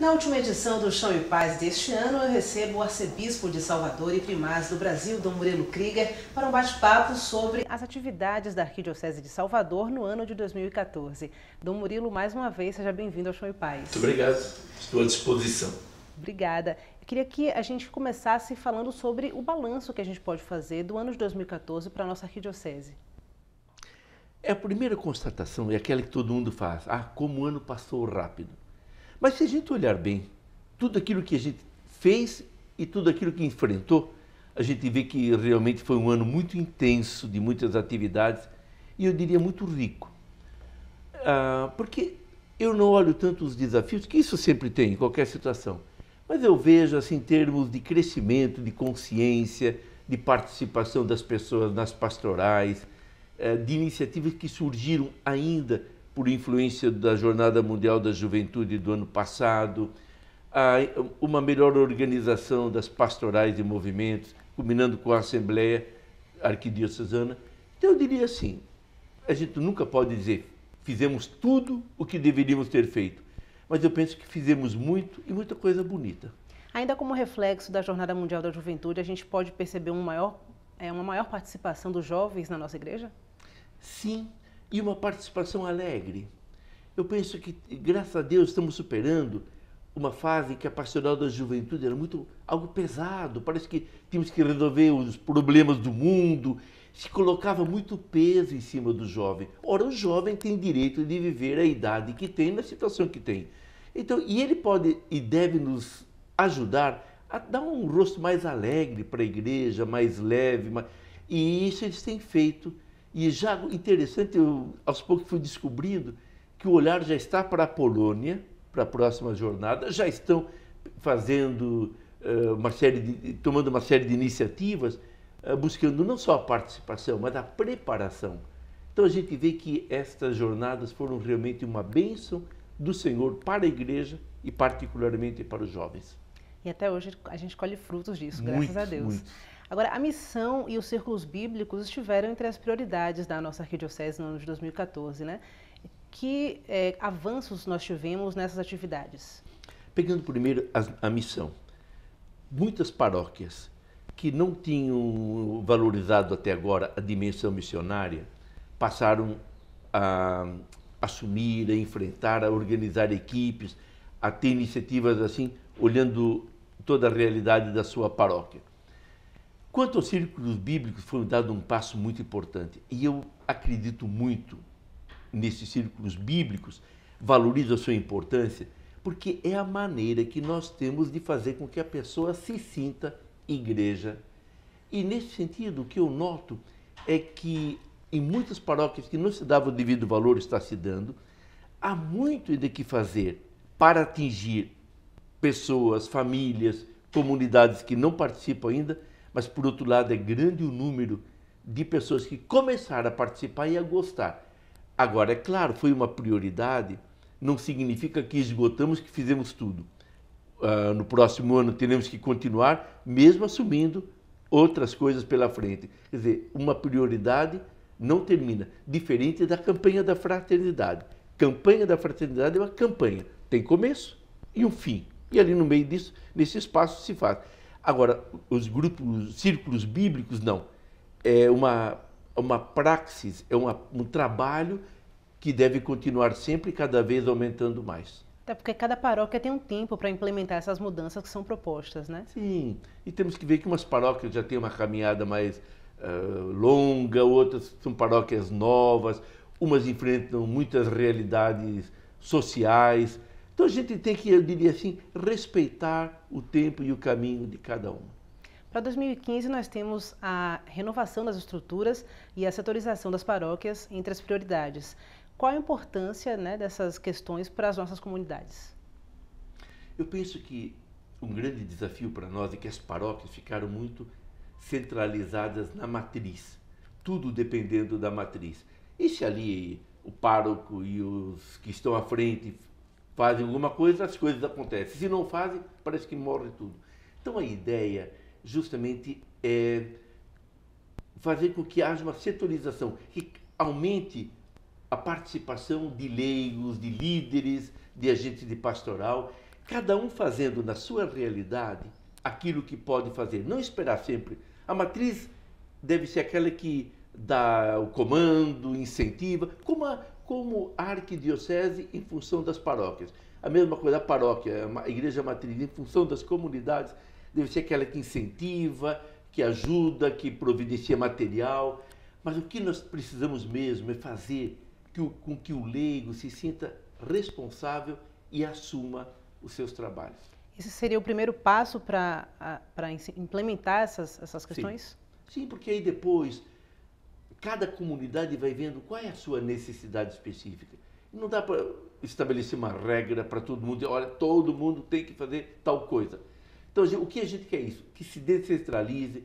Na última edição do Chão e Paz deste ano, eu recebo o arcebispo de Salvador e primaz do Brasil, Dom Murilo Krieger, para um bate-papo sobre as atividades da Arquidiocese de Salvador no ano de 2014. Dom Murilo, mais uma vez, seja bem-vindo ao Chão e Paz. Muito obrigado, estou à disposição. Obrigada. Eu queria que a gente começasse falando sobre o balanço que a gente pode fazer do ano de 2014 para a nossa Arquidiocese. A primeira constatação é aquela que todo mundo faz. Como o ano passou rápido. Mas se a gente olhar bem, tudo aquilo que a gente fez e tudo aquilo que enfrentou, a gente vê que realmente foi um ano muito intenso, de muitas atividades, e eu diria muito rico. Porque eu não olho tanto os desafios, que isso sempre tem, em qualquer situação, mas eu vejo assim, em termos de crescimento, de consciência, de participação das pessoas nas pastorais, de iniciativas que surgiram ainda por influência da Jornada Mundial da Juventude do ano passado, uma melhor organização das pastorais e movimentos, culminando com a Assembleia Arquidiocesana. Então eu diria assim, a gente nunca pode dizer fizemos tudo o que deveríamos ter feito, mas eu penso que fizemos muito e muita coisa bonita. Ainda como reflexo da Jornada Mundial da Juventude, a gente pode perceber uma maior participação dos jovens na nossa igreja? Sim, e uma participação alegre. Eu penso que, graças a Deus, estamos superando uma fase que a pastoral da juventude era algo pesado, parece que tínhamos que resolver os problemas do mundo, se colocava muito peso em cima do jovem. Ora, o jovem tem direito de viver a idade que tem, na situação que tem. Então, e ele pode e deve nos ajudar a dar um rosto mais alegre para a igreja, mais leve, e isso eles têm feito. E já interessante, aos poucos fui descobrindo que o olhar já está para a Polônia, para a próxima jornada, já estão fazendo tomando uma série de iniciativas, buscando não só a participação, mas a preparação. Então a gente vê que estas jornadas foram realmente uma bênção do Senhor para a igreja e particularmente para os jovens. E até hoje a gente colhe frutos disso, graças a Deus. Muito. Agora, a missão e os círculos bíblicos estiveram entre as prioridades da nossa arquidiocese no ano de 2014, né? Que avanços nós tivemos nessas atividades? Pegando primeiro a missão. Muitas paróquias que não tinham valorizado até agora a dimensão missionária passaram a assumir, a enfrentar, a organizar equipes, a ter iniciativas assim, olhando toda a realidade da sua paróquia. Quanto aos círculos bíblicos, foi dado um passo muito importante. E eu acredito muito nesses círculos bíblicos, valorizo a sua importância, porque é a maneira que nós temos de fazer com que a pessoa se sinta igreja. E nesse sentido, o que eu noto é que em muitas paróquias que não se dava o devido valor, está se dando, há muito de que fazer para atingir pessoas, famílias, comunidades que não participam ainda, mas, por outro lado, é grande o número de pessoas que começaram a participar e a gostar. Agora, é claro, foi uma prioridade, não significa que esgotamos, que fizemos tudo. No próximo ano teremos que continuar, mesmo assumindo outras coisas pela frente. Quer dizer, uma prioridade não termina, diferente da campanha da fraternidade. Campanha da fraternidade é uma campanha, tem começo e um fim. E ali no meio disso, nesse espaço se faz. Agora, os círculos bíblicos, não. É uma praxis, é um trabalho que deve continuar sempre e cada vez aumentando mais. Até porque cada paróquia tem um tempo para implementar essas mudanças que são propostas, né? Sim, e temos que ver que umas paróquias já têm uma caminhada mais longa, outras são paróquias novas, umas enfrentam muitas realidades sociais. Então a gente tem que, eu diria assim, respeitar o tempo e o caminho de cada um. Para 2015 nós temos a renovação das estruturas e a setorização das paróquias entre as prioridades. Qual a importância, né, dessas questões para as nossas comunidades? Eu penso que um grande desafio para nós é que as paróquias ficaram muito centralizadas na matriz, tudo dependendo da matriz. E se ali o pároco e os que estão à frente fazem alguma coisa, as coisas acontecem. Se não fazem, parece que morre tudo. Então a ideia justamente é fazer com que haja uma setorização, que aumente a participação de leigos, de líderes, de agentes de pastoral, cada um fazendo na sua realidade aquilo que pode fazer, não esperar sempre. A matriz deve ser aquela que dá o comando, incentiva, como a arquidiocese em função das paróquias. A mesma coisa, a paróquia, a igreja matriz em função das comunidades, deve ser aquela que incentiva, que ajuda, que providencia material. Mas o que nós precisamos mesmo é fazer com que o leigo se sinta responsável e assuma os seus trabalhos. Esse seria o primeiro passo para implementar essas questões? Sim, porque aí depois cada comunidade vai vendo qual é a sua necessidade específica. Não dá para estabelecer uma regra para todo mundo, olha, todo mundo tem que fazer tal coisa. Então, o que a gente quer é isso, que se descentralize,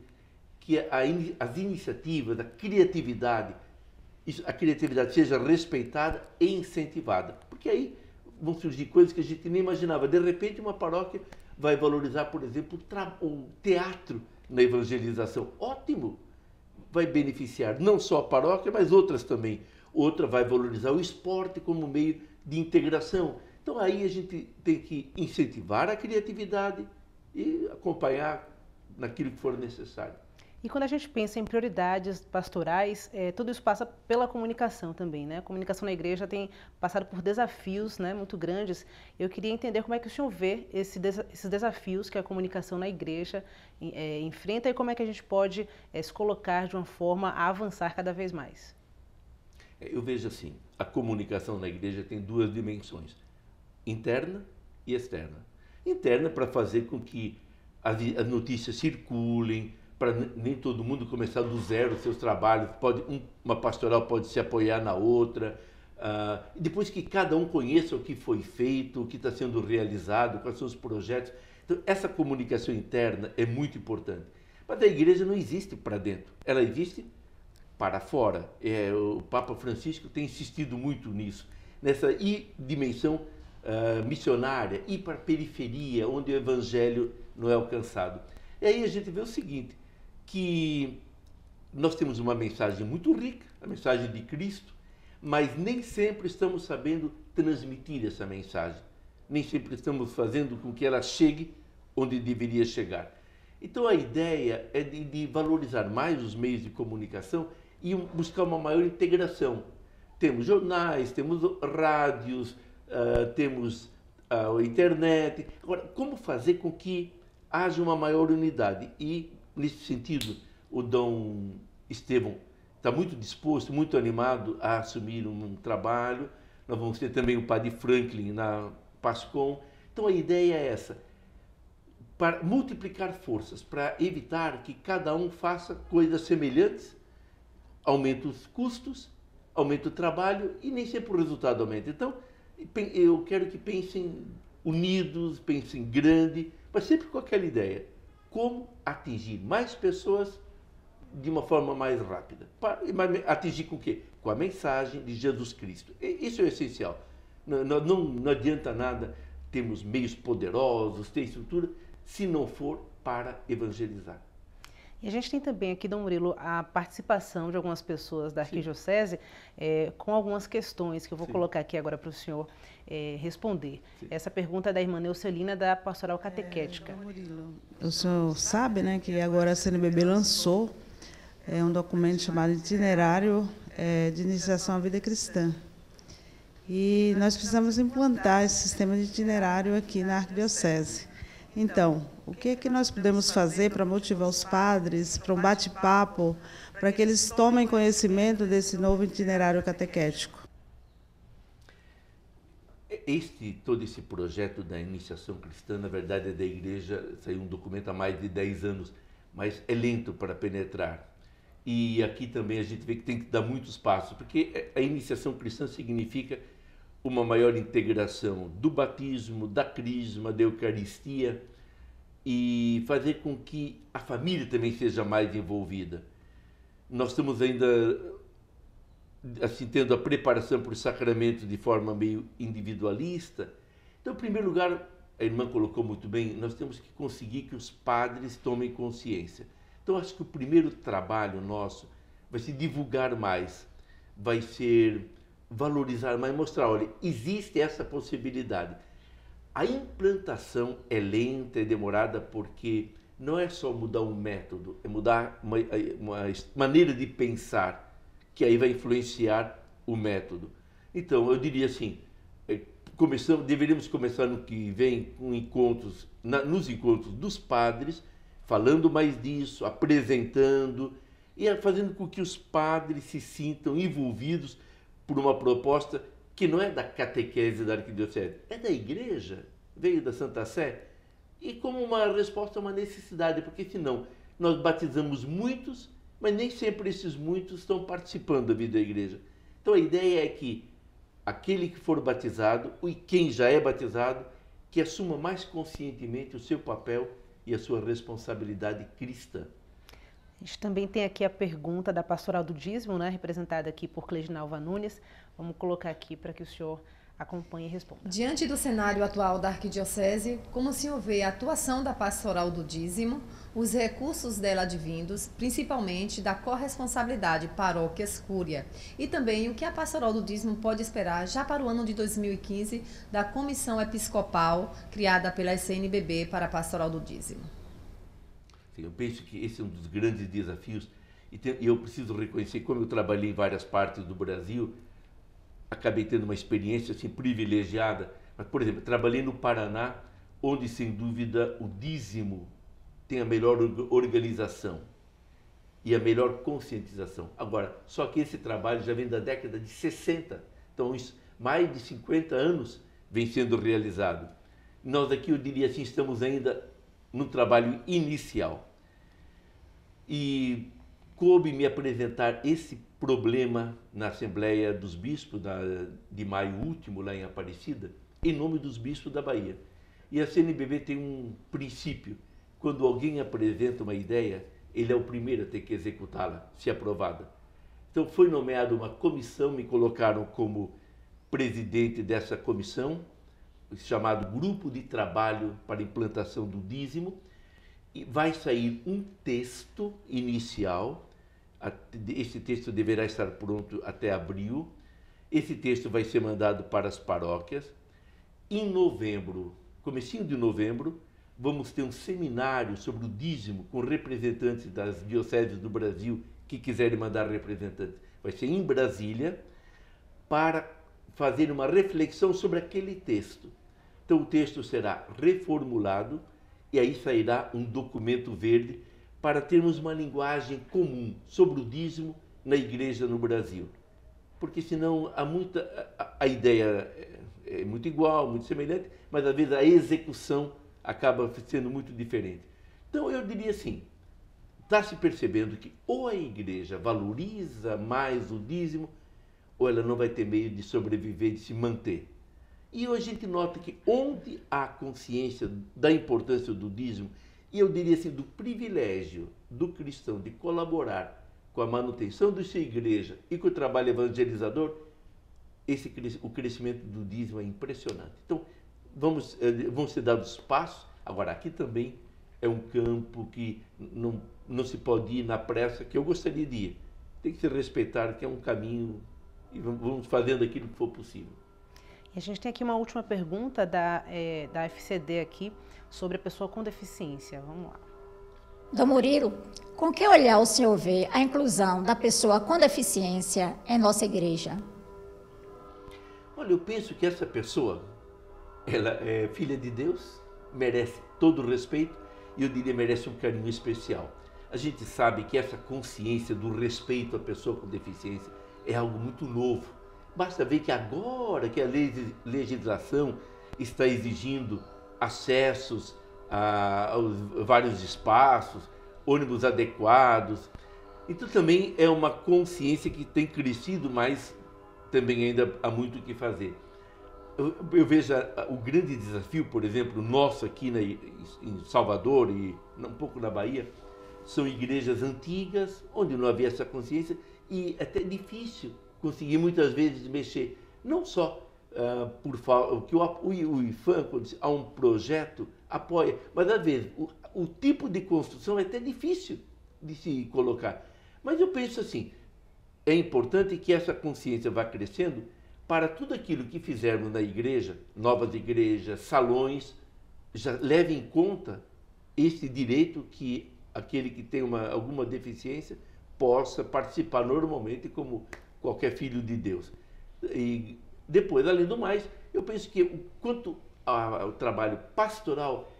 que as iniciativas, a criatividade seja respeitada e incentivada. Porque aí vão surgir coisas que a gente nem imaginava. De repente, uma paróquia vai valorizar, por exemplo, o teatro na evangelização. Ótimo! Vai beneficiar não só a paróquia, mas outras também. Outra vai valorizar o esporte como meio de integração. Então aí a gente tem que incentivar a criatividade e acompanhar naquilo que for necessário. E quando a gente pensa em prioridades pastorais, tudo isso passa pela comunicação também, né? A comunicação na igreja tem passado por desafios, né, muito grandes. Eu queria entender como é que o senhor vê esses desafios que a comunicação na igreja enfrenta e como é que a gente pode se colocar de uma forma a avançar cada vez mais. Eu vejo assim, a comunicação na igreja tem duas dimensões, interna e externa. Interna para fazer com que as notícias circulem, para nem todo mundo começar do zero seus trabalhos, uma pastoral pode se apoiar na outra, e depois que cada um conheça o que foi feito, o que está sendo realizado, quais são os projetos. Então, essa comunicação interna é muito importante. Mas a igreja não existe para dentro, ela existe para fora. O Papa Francisco tem insistido muito nisso, nessa dimensão missionária, ir para a periferia, onde o evangelho não é alcançado. E aí a gente vê o seguinte, que nós temos uma mensagem muito rica, a mensagem de Cristo, mas nem sempre estamos sabendo transmitir essa mensagem. Nem sempre estamos fazendo com que ela chegue onde deveria chegar. Então a ideia é de valorizar mais os meios de comunicação e buscar uma maior integração. Temos jornais, temos rádios, temos a internet. Agora, como fazer com que haja uma maior unidade? E, nesse sentido, o Dom Estevão está muito disposto, muito animado a assumir um trabalho. Nós vamos ter também o Padre Franklin na PASCOM. Então, a ideia é essa, para multiplicar forças, para evitar que cada um faça coisas semelhantes, aumenta os custos, aumenta o trabalho e nem sempre o resultado aumenta. Então, eu quero que pensem unidos, pensem grande, mas sempre com aquela ideia, como atingir mais pessoas de uma forma mais rápida. Atingir com o quê? Com a mensagem de Jesus Cristo. Isso é o essencial. Não adianta nada termos meios poderosos, ter estrutura, se não for para evangelizar. E a gente tem também aqui, Dom Murilo, a participação de algumas pessoas da Arquidiocese com algumas questões que eu vou colocar aqui agora para o senhor responder. Sim. Essa pergunta é da irmã Neucelina, da Pastoral Catequética. Dom Murilo, o senhor sabe, né, que agora a CNBB lançou um documento chamado Itinerário de Iniciação à Vida Cristã. E nós precisamos implantar esse sistema de itinerário aqui na Arquidiocese. Então, o que é que nós podemos fazer para motivar os padres, para um bate-papo, para que eles tomem conhecimento desse novo itinerário catequético? Todo esse projeto da iniciação cristã, na verdade, é da igreja, saiu um documento há mais de 10 anos, mas é lento para penetrar. E aqui também a gente vê que tem que dar muitos passos, porque a iniciação cristã significa uma maior integração do batismo, da crisma, da Eucaristia, e fazer com que a família também seja mais envolvida. Nós estamos ainda assim, tendo a preparação para os sacramentos de forma meio individualista. Então, em primeiro lugar, a irmã colocou muito bem, nós temos que conseguir que os padres tomem consciência. Então, acho que o primeiro trabalho nosso vai ser divulgar mais, vai ser valorizar mais, mostrar, olha, existe essa possibilidade. A implantação é lenta, é demorada, porque não é só mudar um método, é mudar uma maneira de pensar, que aí vai influenciar o método. Então, eu diria assim, deveríamos começar no que vem com encontros, nos encontros dos padres, falando mais disso, apresentando e fazendo com que os padres se sintam envolvidos por uma proposta que não é da catequese da arquidiocese, é da igreja, veio da Santa Sé, e como uma resposta a uma necessidade, porque senão nós batizamos muitos, mas nem sempre esses muitos estão participando da vida da igreja. Então a ideia é que aquele que for batizado, e quem já é batizado, que assuma mais conscientemente o seu papel e a sua responsabilidade cristã. A gente também tem aqui a pergunta da Pastoral do Dízimo, né, representada aqui por Cleginalva Nunes. Vamos colocar aqui para que o senhor acompanhe e responda. Diante do cenário atual da Arquidiocese, como o senhor vê a atuação da Pastoral do Dízimo, os recursos dela advindos, principalmente da corresponsabilidade paróquias-cúria, e também o que a Pastoral do Dízimo pode esperar já para o ano de 2015 da Comissão Episcopal criada pela CNBB para a Pastoral do Dízimo? Eu penso que esse é um dos grandes desafios, e eu preciso reconhecer, como eu trabalhei em várias partes do Brasil, acabei tendo uma experiência assim, privilegiada. Mas, por exemplo, trabalhei no Paraná, onde, sem dúvida, o dízimo tem a melhor organização e a melhor conscientização. Agora, só que esse trabalho já vem da década de 60, então mais de 50 anos vem sendo realizado. Nós aqui, eu diria assim, estamos ainda no trabalho inicial. E coube-me apresentar esse problema na Assembleia dos Bispos de maio último, lá em Aparecida, em nome dos bispos da Bahia. E a CNBB tem um princípio: quando alguém apresenta uma ideia, ele é o primeiro a ter que executá-la, se aprovada. Então foi nomeada uma comissão, me colocaram como presidente dessa comissão, chamado Grupo de Trabalho para a Implantação do Dízimo, e vai sair um texto inicial. Esse texto deverá estar pronto até abril. Esse texto vai ser mandado para as paróquias. Em novembro, comecinho de novembro, vamos ter um seminário sobre o dízimo com representantes das dioceses do Brasil que quiserem mandar representantes. Vai ser em Brasília, para fazer uma reflexão sobre aquele texto. Então o texto será reformulado e aí sairá um documento verde para termos uma linguagem comum sobre o dízimo na igreja no Brasil. Porque senão a ideia é muito igual, muito semelhante, mas às vezes a execução acaba sendo muito diferente. Então eu diria assim, está se percebendo que ou a igreja valoriza mais o dízimo, ou ela não vai ter meio de sobreviver, de se manter. E hoje a gente nota que onde há consciência da importância do dízimo, e eu diria assim, do privilégio do cristão de colaborar com a manutenção da sua igreja e com o trabalho evangelizador, o crescimento do dízimo é impressionante. Então, vão ser dados passos. Agora, aqui também é um campo que não se pode ir na pressa, que eu gostaria de ir. Tem que se respeitar que é um caminho e vamos fazendo aquilo que for possível. E a gente tem aqui uma última pergunta da FCD aqui, sobre a pessoa com deficiência. Vamos lá. Dom Murilo, com que olhar o senhor vê a inclusão da pessoa com deficiência em nossa igreja? Olha, eu penso que essa pessoa, ela é filha de Deus, merece todo o respeito e eu diria merece um carinho especial. A gente sabe que essa consciência do respeito à pessoa com deficiência é algo muito novo. Basta ver que agora que a legislação está exigindo acessos aos vários espaços, ônibus adequados. Então também é uma consciência que tem crescido, mas também ainda há muito o que fazer. Eu vejo o grande desafio, por exemplo, nosso aqui em Salvador e um pouco na Bahia, são igrejas antigas, onde não havia essa consciência e é até difícil conseguir muitas vezes mexer, não só que o IFAM, quando há um projeto, apoia, mas às vezes o tipo de construção é até difícil de se colocar. Mas eu penso assim, é importante que essa consciência vá crescendo, para tudo aquilo que fizermos na igreja, novas igrejas, salões, já leve em conta esse direito que aquele que tem alguma deficiência possa participar normalmente como qualquer filho de Deus. E depois, além do mais, eu penso que quanto ao trabalho pastoral,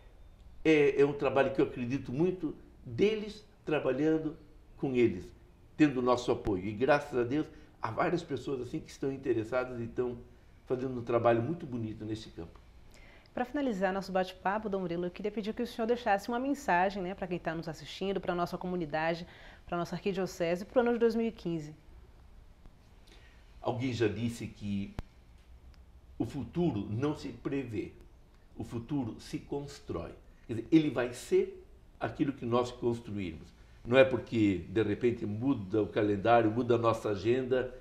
é um trabalho que eu acredito muito deles trabalhando com eles, tendo o nosso apoio. E graças a Deus, há várias pessoas assim que estão interessadas e estão fazendo um trabalho muito bonito nesse campo. Para finalizar nosso bate-papo, Dom Murilo, eu queria pedir que o senhor deixasse uma mensagem, né, para quem está nos assistindo, para a nossa comunidade, para a nossa arquidiocese, para o ano de 2015. Alguém já disse que o futuro não se prevê, o futuro se constrói. Quer dizer, ele vai ser aquilo que nós construirmos. Não é porque, de repente, muda o calendário, muda a nossa agenda,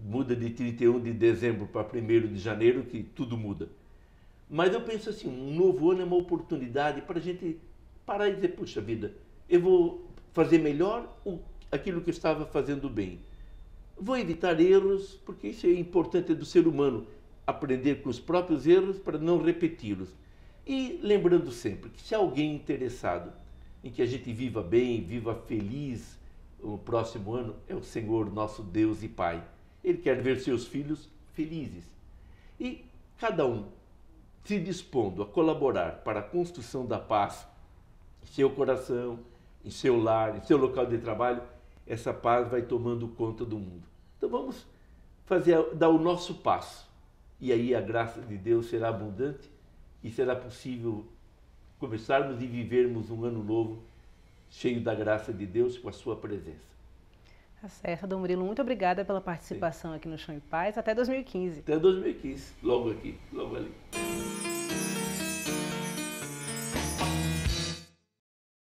muda de 31 de dezembro para 1º de janeiro, que tudo muda. Mas eu penso assim, um novo ano é uma oportunidade para a gente parar e dizer, puxa vida, eu vou fazer melhor aquilo que eu estava fazendo bem. Vou evitar erros, porque isso é importante do ser humano, aprender com os próprios erros para não repeti-los. E lembrando sempre que se há alguém interessado em que a gente viva bem, viva feliz o próximo ano, é o Senhor nosso Deus e Pai. Ele quer ver seus filhos felizes. E cada um se dispondo a colaborar para a construção da paz em seu coração, em seu lar, em seu local de trabalho, essa paz vai tomando conta do mundo. Então vamos dar o nosso passo. E aí a graça de Deus será abundante e será possível começarmos e vivermos um ano novo cheio da graça de Deus com a sua presença. Tá certo, Dom Murilo, muito obrigada pela participação aqui no Chão em Paz. Até 2015. Até 2015, logo aqui, logo ali.